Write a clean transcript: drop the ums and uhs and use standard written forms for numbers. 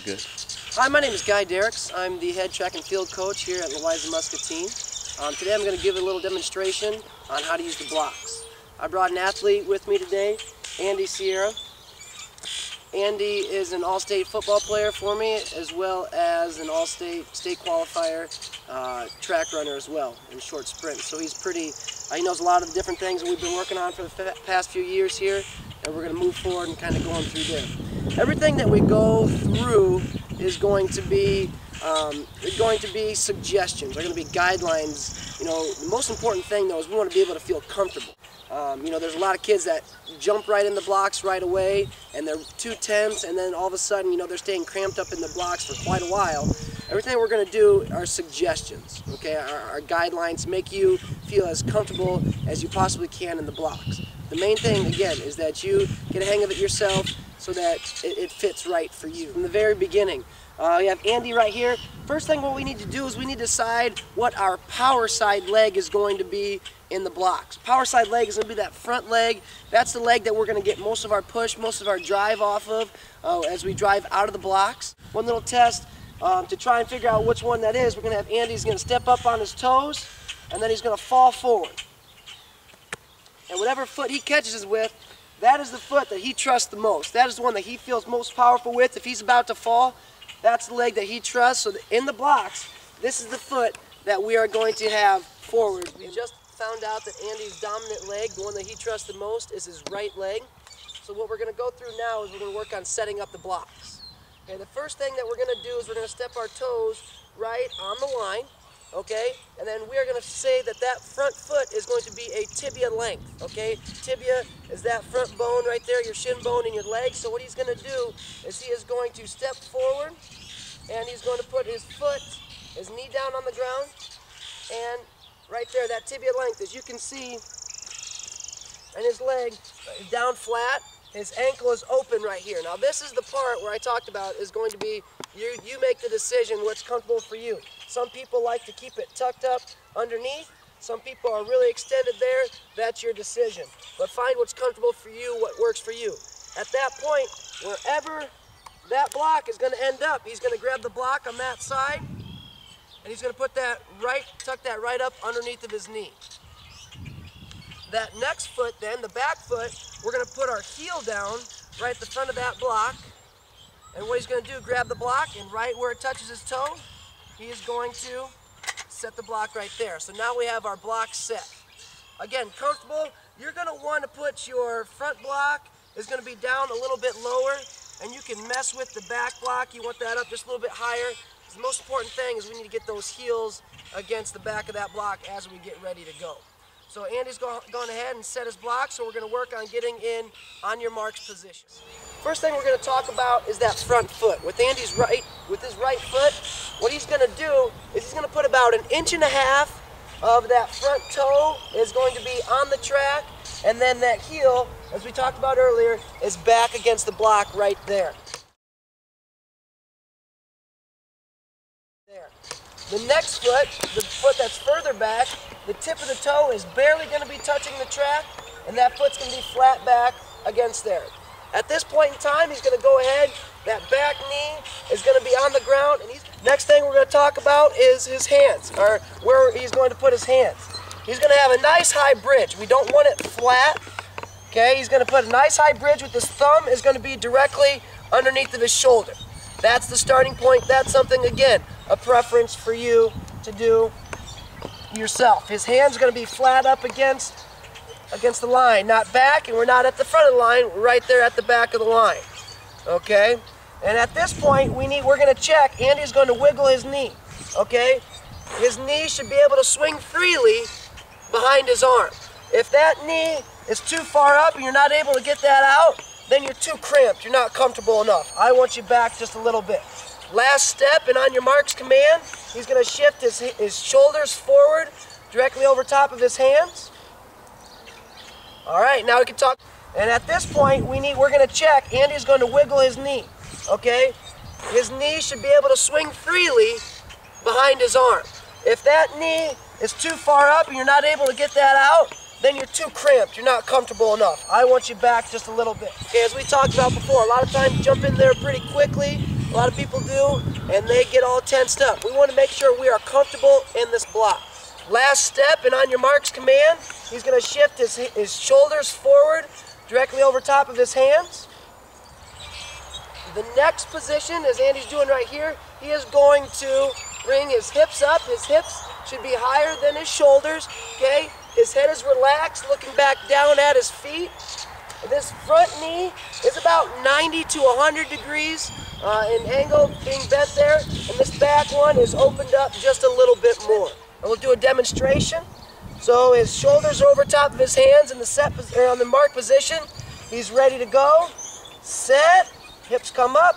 Good. Hi, my name is Guy Derricks. I'm the head track and field coach here at Louisa-Muscatine. Today I'm going to give a little demonstration on how to use the blocks. I brought an athlete with me today, Andy Sierra. Andy is an all-state football player for me, as well as an all-state state qualifier track runner as well in short sprints. So he knows a lot of the different things that we've been working on for the past few years here, and we're going to move forward and kind of going through there. Everything that we go through is going to be suggestions. They're going to be guidelines. You know, the most important thing though is we want to be able to feel comfortable. You know, there's a lot of kids that jump right in the blocks right away, and they're too tense, and then all of a sudden, you know, they're staying cramped up in the blocks for quite a while. Everything we're going to do are suggestions, okay? Our guidelines make you feel as comfortable as you possibly can in the blocks. The main thing, again, is that you get a hang of it yourself so that it fits right for you. From the very beginning, we have Andy right here. First thing what we need to do is we need to decide what our power side leg is going to be in the blocks. Power side leg is going to be that front leg. That's the leg that we're going to get most of our push, most of our drive off of as we drive out of the blocks. One little test to try and figure out which one that is. We're going to have Andy's going to step up on his toes, and then he's going to fall forward. And whatever foot he catches us with, that is the foot that he trusts the most. That is the one that he feels most powerful with. If he's about to fall, that's the leg that he trusts. So in the blocks, this is the foot that we are going to have forward. We just found out that Andy's dominant leg, the one that he trusts the most, is his right leg. So what we're going to go through now is we're going to work on setting up the blocks. Okay, the first thing that we're going to do is we're going to step our toes right on the line, okay? And then we are going to say that that front foot is going to be a tibia length, okay? Tibia is that front bone right there, your shin bone in your leg. So what he's going to do is he is going to step forward, and he's going to put his foot, his knee down on the ground, and right there, that tibia length, as you can see, and his leg is down flat. His ankle is open right here. Now this is the part where I talked about is going to be, you make the decision what's comfortable for you. Some people like to keep it tucked up underneath. Some people are really extended there. That's your decision. But find what's comfortable for you, what works for you. At that point, wherever that block is going to end up, he's going to grab the block on that side, and he's going to put that right, tuck that right up underneath of his knee. That next foot then, the back foot, we're going to put our heel down right at the front of that block. And what he's going to do, grab the block, and right where it touches his toe, he is going to set the block right there. So now we have our block set. Again, comfortable, you're going to want to put your front block is going to be down a little bit lower, and you can mess with the back block. You want that up just a little bit higher. The most important thing is we need to get those heels against the back of that block as we get ready to go. So Andy's gone ahead and set his block, so we're going to work on getting in on your marks positions. First thing we're going to talk about is that front foot. With his right foot, what he's going to do is he's going to put about 1.5 inches of that front toe is going to be on the track, and then that heel, as we talked about earlier, is back against the block right there. The next foot, the foot that's further back, the tip of the toe is barely going to be touching the track, and that foot's going to be flat back against there. At this point in time, he's going to go ahead, that back knee is going to be on the ground, and next thing we're going to talk about is his hands, or where he's going to put his hands. He's going to have a nice high bridge. We don't want it flat, okay? He's going to put a nice high bridge with his thumb is going to be directly underneath of his shoulder. That's the starting point. That's something, again, a preference for you to do yourself. His hands are going to be flat up against the line, not back, and we're not at the front of the line, we're right there at the back of the line. Okay? And at this point, we're going to check. Andy's going to wiggle his knee. Okay? His knee should be able to swing freely behind his arm. If that knee is too far up and you're not able to get that out, then you're too cramped, you're not comfortable enough. I want you back just a little bit. Last step, and on your marks command, he's going to shift his shoulders forward directly over top of his hands. All right, now we can talk. And at this point, we're going to check. Andy's going to wiggle his knee, okay? His knee should be able to swing freely behind his arm. If that knee is too far up and you're not able to get that out, then you're too cramped, you're not comfortable enough. I want you back just a little bit. Okay, as we talked about before, a lot of times you jump in there pretty quickly, a lot of people do, and they get all tensed up. We want to make sure we are comfortable in this block. Last step, and on your marks command, he's going to shift his shoulders forward directly over top of his hands. The next position, as Andy's doing right here, he is going to bring his hips up. His hips should be higher than his shoulders, okay? His head is relaxed, looking back down at his feet. And this front knee is about 90 to 100 degrees in angle, being bent there. And this back one is opened up just a little bit more. And we'll do a demonstration. So his shoulders are over top of his hands in the on the mark position. He's ready to go. Set. Hips come up.